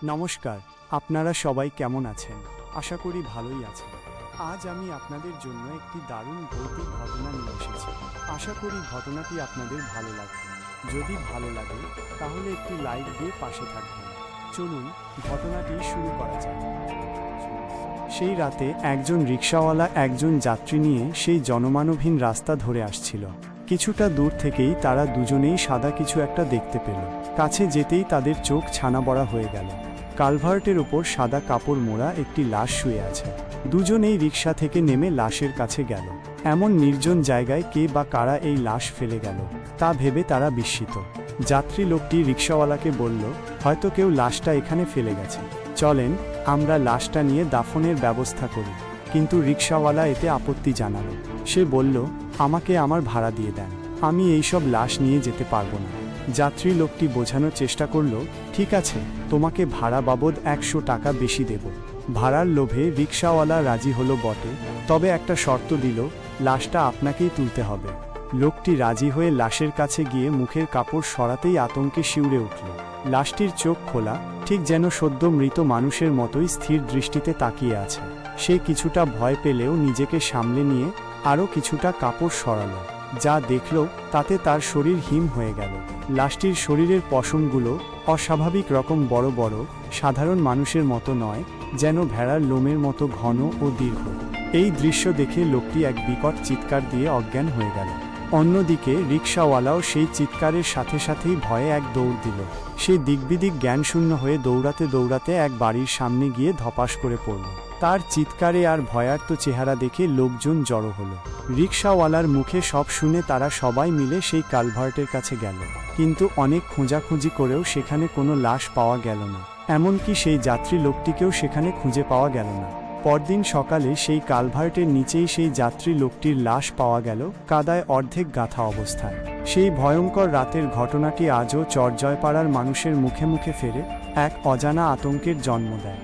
নমস্কার, আপনারা সবাই কেমন আছেন? আশা করি ভালোই আছেন। আজ আমি আপনাদের জন্য একটি দারুণ ভৌতিক ঘটনা নিয়ে এসেছি। আশা করি ঘটনাটি আপনাদের ভালো লাগবে। যদি ভালো লাগে তাহলে একটি লাইক দিয়ে পাশে থাকবেন। চলুন ঘটনাটি শুরু করা যাক। সেই রাতে একজন রিকশাওয়ালা একজন যাত্রী নিয়ে সেই জনমানবহীন রাস্তা ধরে আসছিল। কিছুটা দূর থেকেই তারা দুজনেই সাদা কিছু একটা দেখতে পেল। কাছে যেতেই তাদের চোখ ছানা বড়া হয়ে গেল। কালভার্টের ওপর সাদা কাপড় মোড়া একটি লাশ শুয়ে আছে। দুজনেই রিকশা থেকে নেমে লাশের কাছে গেল। এমন নির্জন জায়গায় কে বা কারা এই লাশ ফেলে গেল তা ভেবে তারা বিস্মিত। যাত্রী লোকটি রিকশাওয়ালাকে বলল, হয়তো কেউ লাশটা এখানে ফেলে গেছে, চলেন আমরা লাশটা নিয়ে দাফনের ব্যবস্থা করি। কিন্তু রিকশাওয়ালা এতে আপত্তি জানালো। সে বলল, আমাকে আমার ভাড়া দিয়ে দেন, আমি এইসব লাশ নিয়ে যেতে পারবো না। যাত্রী লোকটি বোঝানোর চেষ্টা করল, ঠিক আছে, তোমাকে ভাড়া বাবদ 100 টাকা বেশি দেব। ভাড়ার লোভে রিকশাওয়ালা রাজি হলো বটে, তবে একটা শর্ত দিল, লাশটা আপনাকেই তুলতে হবে। লোকটি রাজি হয়ে লাশের কাছে গিয়ে মুখের কাপড় সরাতেই আতঙ্কে শিউরে উঠল। লাশটির চোখ খোলা, ঠিক যেন সদ্য মৃত মানুষের মতোই স্থির দৃষ্টিতে তাকিয়ে আছে। সে কিছুটা ভয় পেলেও নিজেকে সামলে নিয়ে আরও কিছুটা কাপড় সরালো। যা দেখল তাতে তার শরীর হিম হয়ে গেল। লাশটির শরীরের পশমগুলো অস্বাভাবিক রকম বড় বড়, সাধারণ মানুষের মতো নয়, যেন ভেড়ার লোমের মতো ঘন ও দীর্ঘ। এই দৃশ্য দেখে লোকটি এক বিকট চিৎকার দিয়ে অজ্ঞান হয়ে গেল। অন্যদিকে রিকশাওয়ালাও সেই চিৎকারের সাথে সাথেই ভয়ে এক দৌড় দিল। সে দিকবিদিক জ্ঞানশূন্য হয়ে দৌড়াতে দৌড়াতে এক বাড়ির সামনে গিয়ে ধপাস করে পড়ল। তার চিৎকারে আর ভয়ার্ত চেহারা দেখে লোকজন জড়ো হলো। রিকশাওয়ালার মুখে সব শুনে তারা সবাই মিলে সেই কালভার্টের কাছে গেল। কিন্তু অনেক খোঁজাখুঁজি করেও সেখানে কোনো লাশ পাওয়া গেল না। এমনকি সেই যাত্রী লোকটিকেও সেখানে খুঁজে পাওয়া গেল না। পরদিন সকালে সেই কালভার্টের নিচেই সেই যাত্রী লোকটির লাশ পাওয়া গেল, কাদায় অর্ধেক গাঁথা অবস্থায়। সেই ভয়ঙ্কর রাতের ঘটনাটি আজও চরজয়পাড়ার মানুষের মুখে মুখে ফেরে, এক অজানা আতঙ্কের জন্ম দেয়।